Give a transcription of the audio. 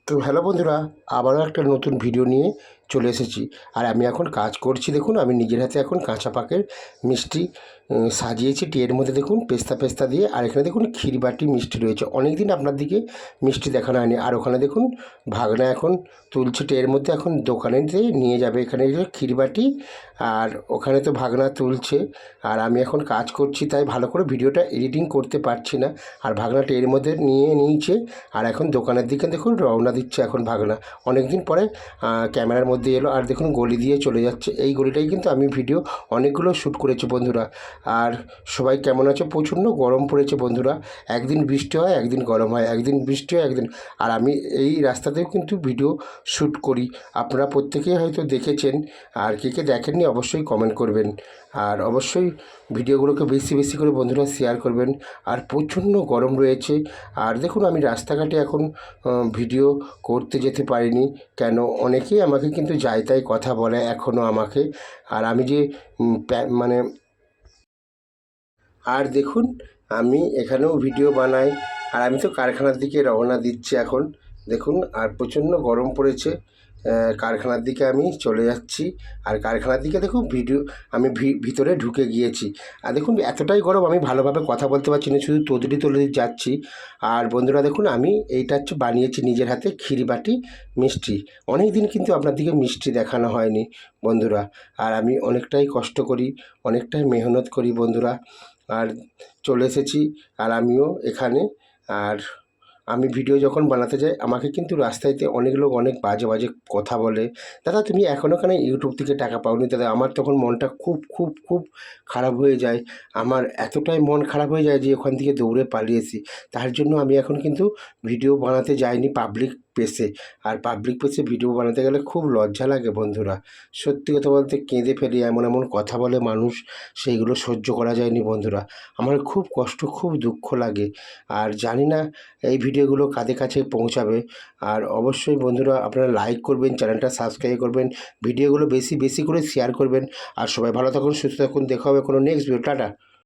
তো হ্যালো বন্ধুরা, আবারও একটা নতুন ভিডিও নিয়ে চলে এসেছি। আর আমি এখন কাজ করছি। দেখুন, আমি নিজের হাতে এখন কাঁচা পাকের মিষ্টি সাজিয়েছি টিয়ের মধ্যে। দেখুন, পেস্তা পেস্তা দিয়ে। আর এখানে দেখুন ক্ষীরবাটি মিষ্টি রয়েছে। অনেক দিন আপনার দিকে মিষ্টি দেখানো হয়নি। আর ওখানে দেখুন ভাগনা এখন তুলছে টিয়ের মধ্যে, এখন দোকানে নিয়ে যাবে। এখানে ক্ষীরবাটি, আর ওখানে তো ভাগনা তুলছে। আর আমি এখন কাজ করছি, তাই ভালো করে ভিডিওটা এডিটিং করতে পারছি না। আর ভাগনাটা এর মধ্যে নিয়ে নিয়েছে, আর এখন দোকানের দিকে দেখুন রওনা দিচ্ছে এখন ভাগনা। অনেক দিন পরে ক্যামেরার মধ্যে এলো। আর দেখুন গলি দিয়ে চলে যাচ্ছে। এই গলিটাই কিন্তু আমি ভিডিও অনেকগুলো শ্যুট করেছি বন্ধুরা। আর সবাই কেমন আছে? প্রচণ্ড গরম পড়েছে বন্ধুরা। একদিন বৃষ্টি হয়, একদিন গরম হয়, একদিন বৃষ্টি হয়, একদিন। আর আমি এই রাস্তাতেও কিন্তু ভিডিও শ্যুট করি। আপনারা প্রত্যেকেই হয়তো দেখেছেন। আর কে কে দেখেননি অবশ্যই কমেন্ট করবেন। আর অবশ্যই ভিডিওগুলোকে বেশি বেশি করে বন্ধুরা শেয়ার করবেন। আর প্রচণ্ড গরম রয়েছে। আর দেখুন, আমি রাস্তাঘাটে এখন ভিডিও করতে যেতে পারিনি। কেন? অনেকেই আমাকে কিন্তু যাই তাই কথা বলে এখনও আমাকে। আর আমি যে মানে আর দেখুন, আমি এখানেও ভিডিও বানাই। আর আমি তো কারখানার দিকে রওনা দিচ্ছি এখন। দেখুন, আর প্রচণ্ড গরম পড়েছে। কারখানার দিকে আমি চলে যাচ্ছি। আর কারখানার দিকে দেখুন ভিডিও আমি ভিতরে ঢুকে গিয়েছি। আর দেখুন এতটাই গরম, আমি ভালোভাবে কথা বলতে পারছি না, শুধু তদলি তদলি যাচ্ছি। আর বন্ধুরা দেখুন, আমি এইটা হচ্ছে বানিয়েছি নিজের হাতে ক্ষীরবাটি মিষ্টি। অনেক দিন কিন্তু আপনার দিকে মিষ্টি দেখানো হয়নি বন্ধুরা। আর আমি অনেকটাই কষ্ট করি, অনেকটাই মেহনত করি বন্ধুরা। আর চলে এসেছি। আর আমিও এখানে। আর আমি ভিডিও যখন বানাতে যাই, আমাকে কিন্তু রাস্তায়তে অনেক লোক অনেক বাজে বাজে কথা বলে। দাদা, তুমি এখনও কেন ইউটিউব থেকে টাকা পাওনি? দাদা, আমার তখন মনটা খুব খুব খুব খারাপ হয়ে যায়। আমার এতটাই মন খারাপ হয়ে যায় যে ওখান থেকে দৌড়ে পালিয়েছি। তার জন্য আমি এখন কিন্তু ভিডিও বানাতে যাইনি পাবলিক প্লেসে। আর পাবলিক প্লেসে ভিডিও বানাতে গেলে খুব লজ্জা লাগে বন্ধুরা। সত্যি কথা বলতে কেঁদে ফেলি, এমন এমন কথা বলে মানুষ, সেইগুলো সহ্য করা যায়নি বন্ধুরা। আমার খুব কষ্ট, খুব দুঃখ লাগে। আর জানি না এই ভিডিওগুলো কাদের কাছে পৌঁছাবে। আর অবশ্যই বন্ধুরা আপনারা লাইক করবেন, চ্যানেলটা সাবস্ক্রাইব করবেন, ভিডিওগুলো বেশি বেশি করে শেয়ার করবেন। আর সবাই ভালো থাকুন, সুস্থ থাকুন। দেখা হবে কোনো নেক্সট ভিডিও। টাটা।